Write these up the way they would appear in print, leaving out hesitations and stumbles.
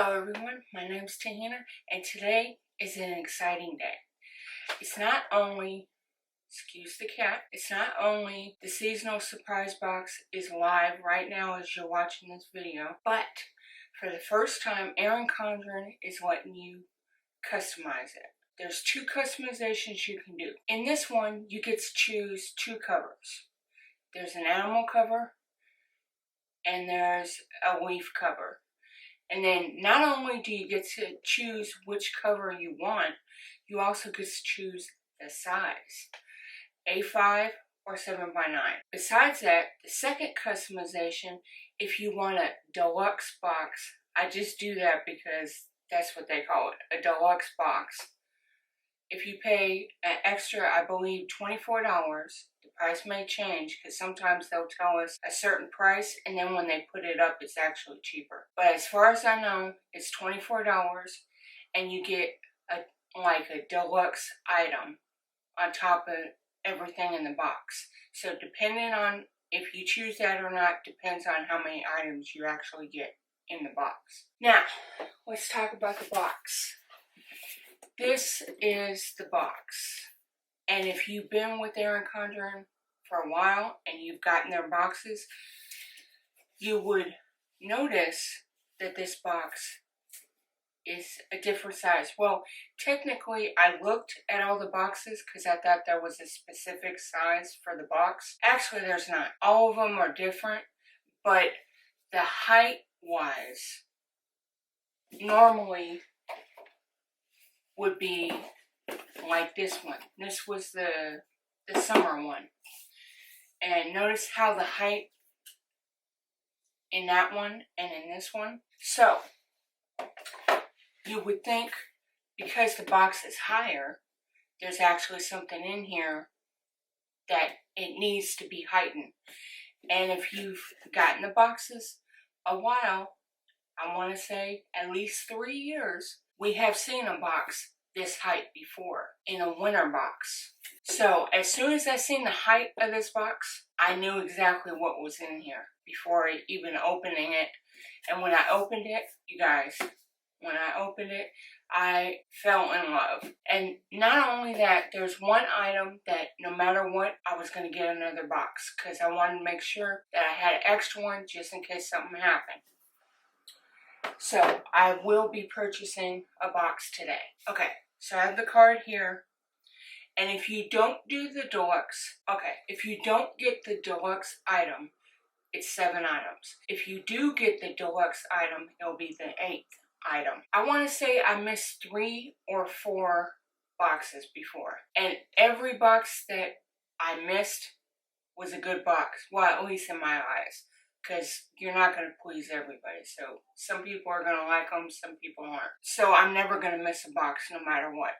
Hello everyone, my name is Teeeheenah, and today is an exciting day. It's not only, excuse the cat, it's not only the seasonal surprise box is live right now as you're watching this video, but for the first time, Erin Condren is letting you customize it. There's 2 customizations you can do. In this one, you get to choose 2 covers. There's an animal cover and there's a leaf cover. And then not only do you get to choose which cover you want, you also get to choose the size, A5 or 7x9. Besides that, the second customization, if you want a deluxe box, I just do that because that's what they call it, a deluxe box. If you pay an extra, I believe, $24, the price may change because sometimes they'll tell us a certain price and then when they put it up, it's actually cheaper. But as far as I know, it's $24 and you get a deluxe item on top of everything in the box. So depending on if you choose that or not, depends on how many items you actually get in the box. Now, let's talk about the box. This is the box, and if you've been with Erin Condren for a while and you've gotten their boxes, you would notice that this box is a different size. Well, technically, I looked at all the boxes because I thought there was a specific size for the box. Actually, there's not. All of them are different, but the height-wise, normally would be like this one. This was the summer one. And notice how the height in that one and in this one. So, you would think because the box is higher, there's actually something in here that it needs to be heightened. And if you've gotten the boxes a while, I want to say at least 3 years, we have seen a box this height before in a winter box. So as soon as I seen the height of this box, I knew exactly what was in here before even opening it. And when I opened it, you guys, when I opened it, I fell in love. And not only that, there's one item that no matter what, I was going to get another box because I wanted to make sure that I had an extra one just in case something happened. So, I will be purchasing a box today. Okay, so I have the card here. And if you don't do the deluxe, if you don't get the deluxe item, it's 7 items. If you do get the deluxe item, it'll be the 8th item. I want to say I missed 3 or 4 boxes before. And every box that I missed was a good box. Well, at least in my eyes. Because you're not going to please everybody. So some people are going to like them, some people aren't. So I'm never going to miss a box no matter what.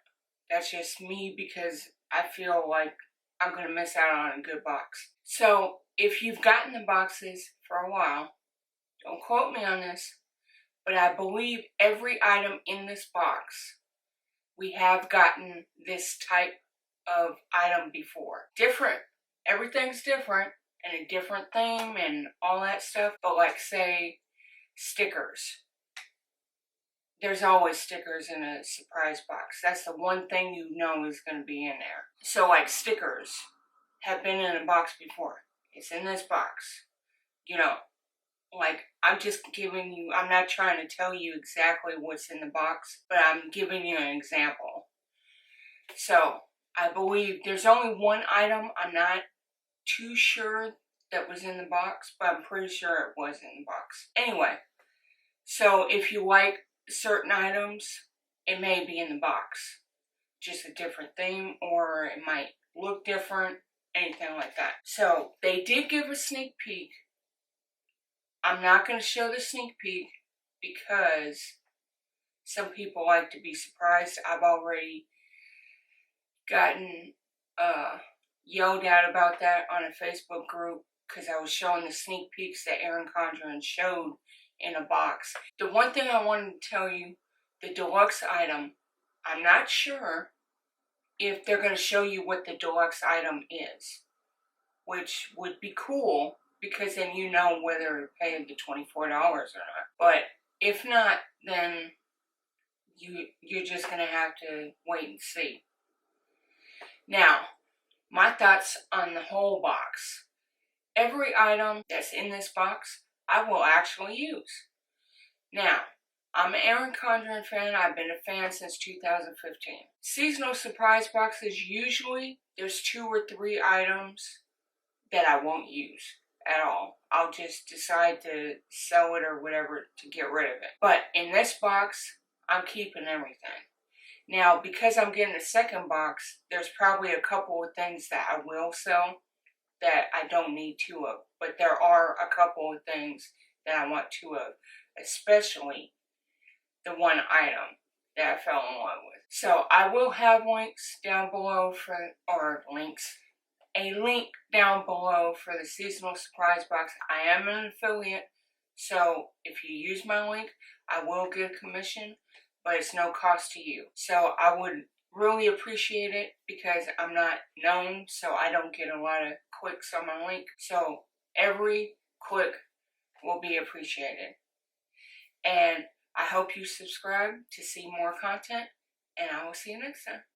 That's just me because I feel like I'm going to miss out on a good box. So if you've gotten the boxes for a while, don't quote me on this, but I believe every item in this box, we have gotten this type of item before. Different. Everything's different. And a different theme and all that stuff. But like, say, stickers. There's always stickers in a surprise box. That's the one thing you know is going to be in there. So like stickers have been in a box before. It's in this box. You know, like I'm just giving you, I'm not trying to tell you exactly what's in the box, but I'm giving you an example. So I believe there's only one item I'm not too sure that was in the box, but I'm pretty sure it was in the box. Anyway, so if you like certain items, it may be in the box. Just a different theme, or it might look different, anything like that. So they did give a sneak peek. I'm not going to show the sneak peek because some people like to be surprised. I've already gotten yelled at about that on a Facebook group because I was showing the sneak peeks that Erin Condren showed in a box. The one thing I wanted to tell you, the deluxe item, I'm not sure if they're going to show you what the deluxe item is, which would be cool because then you know whether to pay the $24 or not. But If not, then you're just going to have to wait and see. Now, my thoughts on the whole box. Every item that's in this box, I will actually use. Now, I'm an Erin Condren fan. I've been a fan since 2015. Seasonal surprise boxes, usually there's 2 or 3 items that I won't use at all. I'll just decide to sell it or whatever to get rid of it. But in this box, I'm keeping everything. Now, because I'm getting a second box, there's probably a couple of things that I will sell that I don't need 2 of. But there are a couple of things that I want 2 of, especially the one item that I fell in love with. So I will have links down below a link down below for the seasonal surprise box. I am an affiliate, so if you use my link, I will get a commission, but it's no cost to you. So I would really appreciate it because I'm not known, so I don't get a lot of clicks on my link. So every click will be appreciated. And I hope you subscribe to see more content, and I will see you next time.